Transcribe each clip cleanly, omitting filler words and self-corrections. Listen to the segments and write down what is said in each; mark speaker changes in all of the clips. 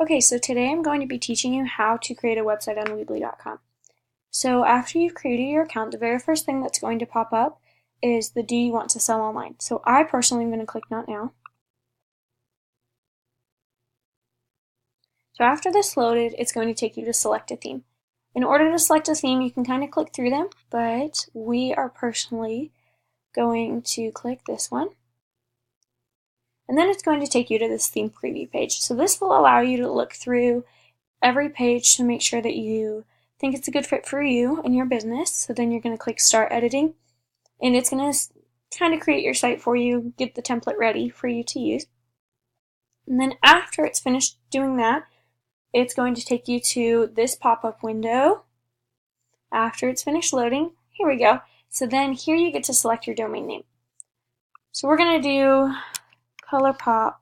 Speaker 1: Okay, so today I'm going to be teaching you how to create a website on Weeby.com. So after you've created your account, the very first thing that's going to pop up is the do you want to sell online. So I personally am going to click not now. So after this loaded, it's going to take you to select a theme. In order to select a theme, you can kind of click through them, but we are personally going to click this one. And then it's going to take you to this theme preview page. So this will allow you to look through every page to make sure that you think it's a good fit for you and your business. So then you're going to click start editing, and it's going to kind of create your site for you, get the template ready for you to use. And then after it's finished doing that, it's going to take you to this pop-up window. After it's finished loading, here we go. So then here you get to select your domain name. So we're going to do ColorPop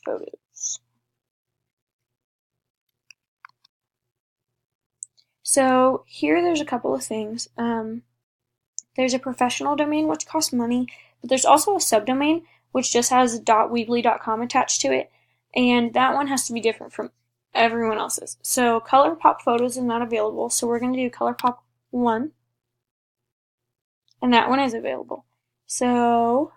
Speaker 1: Photos. So here there's a couple of things. There's a professional domain which costs money, but there's also a subdomain which just has .weebly.com attached to it, and that one has to be different from everyone else's. So ColorPop Photos is not available, so we're going to do ColorPop 1, and that one is available. So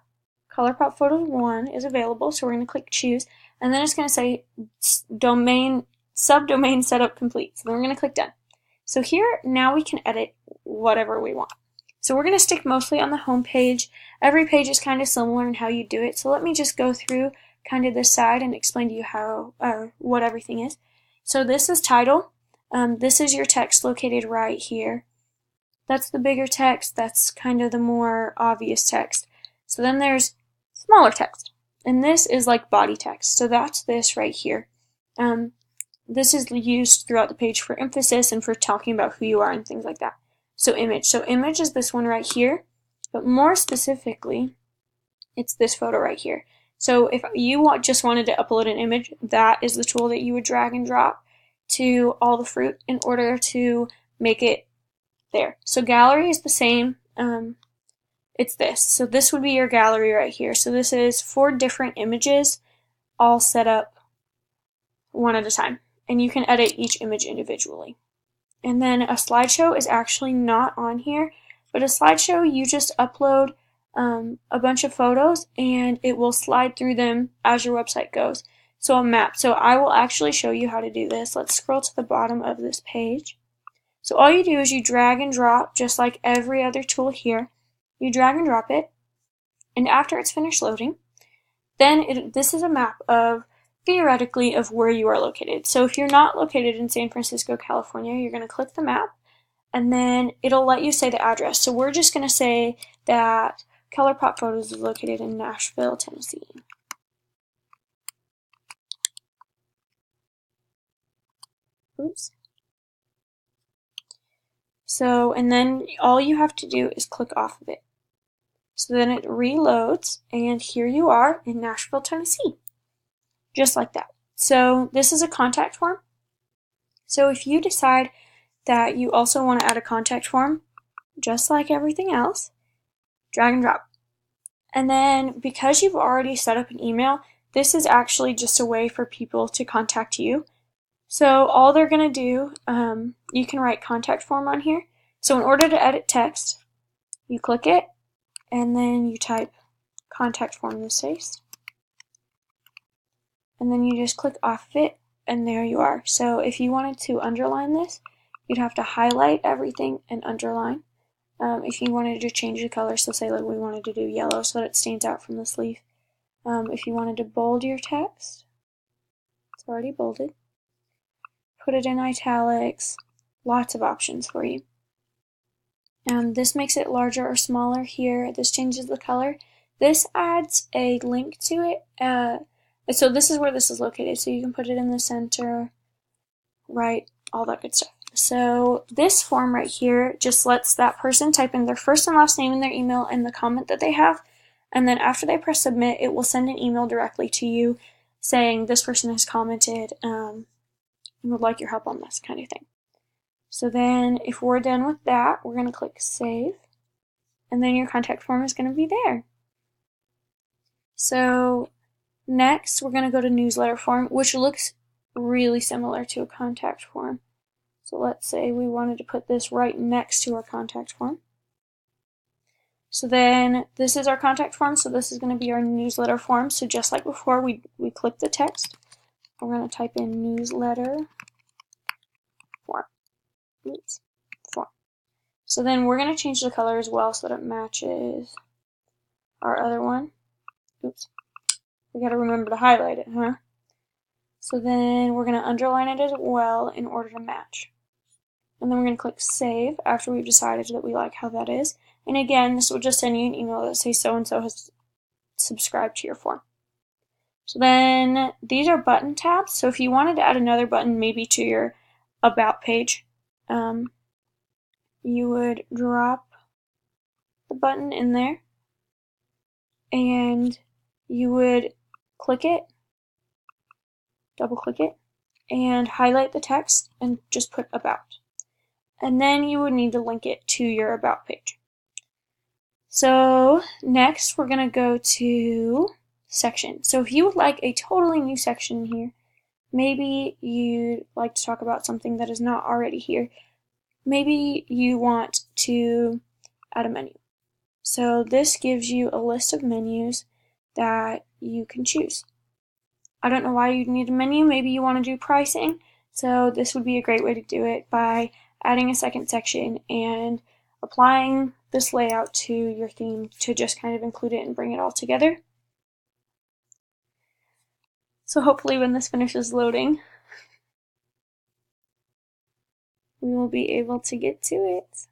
Speaker 1: ColorPop Photos 1 is available, so we're going to click choose, and then it's going to say subdomain setup complete. So then we're going to click done. So here, now we can edit whatever we want. So we're going to stick mostly on the home page. Every page is kind of similar in how you do it. So let me just go through kind of this side and explain to you how what everything is. So this is title. This is your text located right here. That's the bigger text. That's kind of the more obvious text. So then there's smaller text. And this is like body text. So that's this right here. This is used throughout the page for emphasis and for talking about who you are and things like that. So image. So image is this one right here, but more specifically, it's this photo right here. So if you just wanted to upload an image, that is the tool that you would drag and drop to all the fruit in order to make it there. So gallery is the same. It's this. So this would be your gallery right here. So this is 4 different images all set up one at a time. And you can edit each image individually. And then a slideshow is actually not on here, but a slideshow, you just upload a bunch of photos and it will slide through them as your website goes. So a map. So I will actually show you how to do this. Let's scroll to the bottom of this page. So all you do is you drag and drop, just like every other tool here. You drag and drop it, and after it's finished loading, then this is a map of theoretically of where you are located. So if you're not located in San Francisco, California, you're going to click the map, and then it'll let you say the address. So we're just going to say that ColorPop Photos is located in Nashville, Tennessee. Oops. So, and then all you have to do is click off of it. So then it reloads, and here you are in Nashville, Tennessee. Just like that. So this is a contact form. So if you decide that you also want to add a contact form, just like everything else, drag and drop. And then because you've already set up an email, this is actually just a way for people to contact you. So all they're going to do, you can write contact form on here. So in order to edit text, you click it, and then you type contact form in this case. And then you just click off of it, and there you are. So if you wanted to underline this, you'd have to highlight everything and underline. If you wanted to change the color, so say like we wanted to do yellow so that it stands out from this leaf. If you wanted to bold your text, it's already bolded. Put it in italics, lots of options for you. This makes it larger or smaller here. This changes the color. This adds a link to it. So this is where this is located, so you can put it in the center, right, all that good stuff. So this form right here just lets that person type in their first and last name and their email and the comment that they have, and then after they press submit, it will send an email directly to you saying this person has commented and would like your help on this kind of thing. So then if we're done with that, we're going to click save, and then your contact form is going to be there. So Next, we're going to go to newsletter form, which looks really similar to a contact form. So let's say we wanted to put this right next to our contact form. So then this is our contact form, so this is going to be our newsletter form. So just like before, we click the text. We're going to type in newsletter form. Oops, form. So then we're going to change the color as well so that it matches our other one. Oops. We got to remember to highlight it, huh? So then we're going to underline it as well in order to match. And then we're going to click save after we've decided that we like how that is. And again, this will just send you an email that says so-and-so has subscribed to your form. So then these are button tabs. So if you wanted to add another button maybe to your about page, you would drop the button in there and you would click it, double click it, and highlight the text and just put about. And then you would need to link it to your about page. So next we're going to go to section. So if you would like a totally new section here, maybe you'd like to talk about something that is not already here. Maybe you want to add a menu. So this gives you a list of menus that you can choose. I don't know why you'd need a menu. Maybe you want to do pricing. So this would be a great way to do it by adding a second section and applying this layout to your theme to just kind of include it and bring it all together. So hopefully when this finishes loading, we will be able to get to it.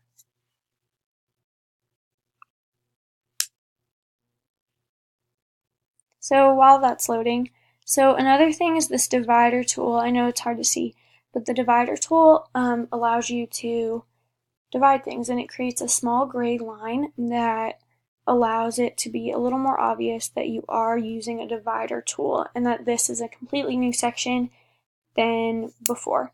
Speaker 1: So while that's loading, so another thing is this divider tool. I know it's hard to see, but the divider tool allows you to divide things, and it creates a small gray line that allows it to be a little more obvious that you are using a divider tool and that this is a completely new section than before.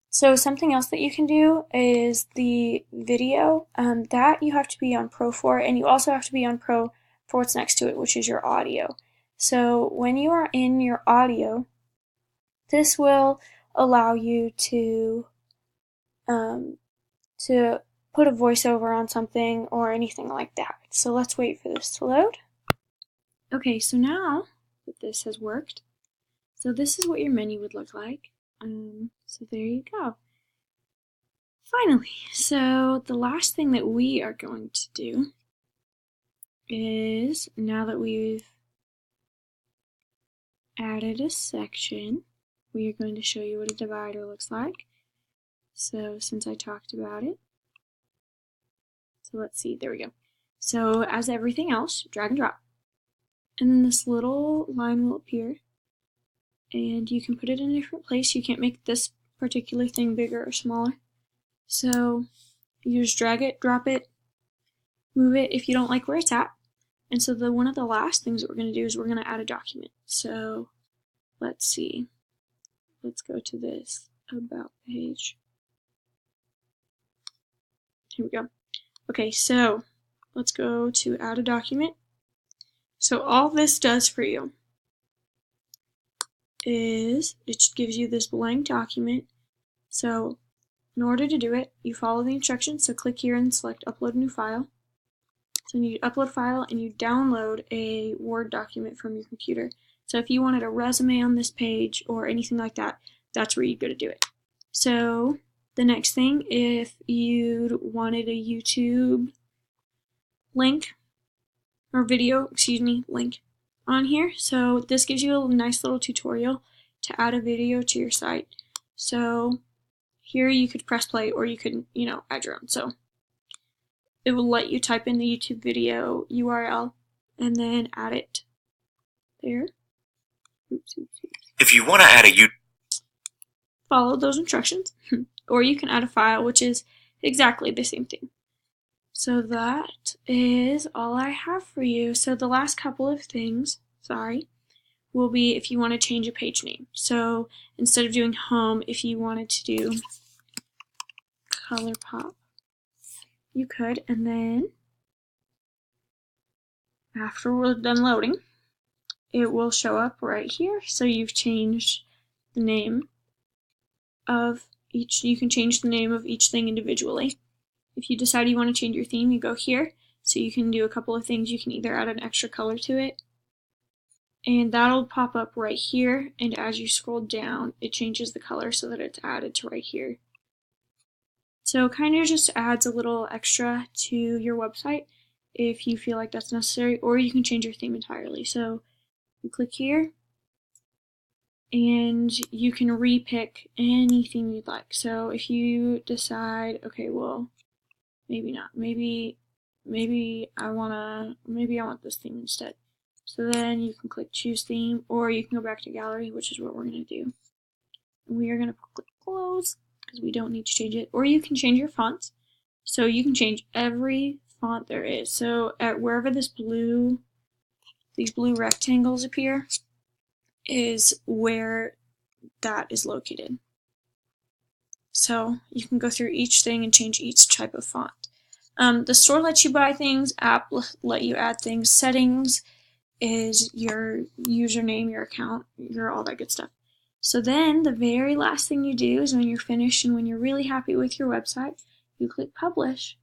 Speaker 1: So something else that you can do is the video. That you have to be on Pro for, and you also have to be on Pro for what's next to it, which is your audio. So when you are in your audio, this will allow you to put a voiceover on something or anything like that. So let's wait for this to load. Okay, so now that this has worked, so this is what your menu would look like. So there you go. Finally, so the last thing that we are going to do is, now that we've added a section, we are going to show you what a divider looks like. So since I talked about it, so let's see, there we go. So as everything else, drag and drop. And then this little line will appear, and you can put it in a different place. You can't make this particular thing bigger or smaller. So you just drag it, drop it, move it if you don't like where it's at. And so one of the last things that we're going to do is we're going to add a document. So let's see. Let's go to this about page. Here we go. Okay, so let's go to add a document. So all this does for you is it gives you this blank document. So in order to do it, you follow the instructions. So click here and select upload new file. So you upload file and you download a Word document from your computer. So if you wanted a resume on this page or anything like that, that's where you go to do it. So the next thing, if you wanted a YouTube link or video, link on here. So this gives you a nice little tutorial to add a video to your site. So here you could press play or you could, add your own. So it will let you type in the YouTube video URL and then add it there. Oops.
Speaker 2: If you want to add a YouTube,
Speaker 1: follow those instructions. Or you can add a file, which is exactly the same thing. So that is all I have for you. So the last couple of things, will be if you want to change a page name. So instead of doing home, if you wanted to do ColourPop, you could, and then after we're done loading, it will show up right here. So you've changed the name of each. You can change the name of each thing individually. If you decide you want to change your theme, you go here. So you can do a couple of things. You can either add an extra color to it, and that'll pop up right here, and as you scroll down it changes the color so that it's added to right here. So it kind of just adds a little extra to your website if you feel like that's necessary, or you can change your theme entirely. So you click here and you can repick any theme you'd like. So if you decide, okay, well, maybe not, maybe I want this theme instead. So then you can click choose theme, or you can go back to gallery, which is what we're going to do. We are going to click close because we don't need to change it. Or you can change your font. So you can change every font there is. So at wherever these blue rectangles appear is where that is located. So you can go through each thing and change each type of font. The store lets you buy things, app let you add things, settings is your username, your account, your all that good stuff. So then the very last thing you do is when you're finished and when you're really happy with your website, you click publish.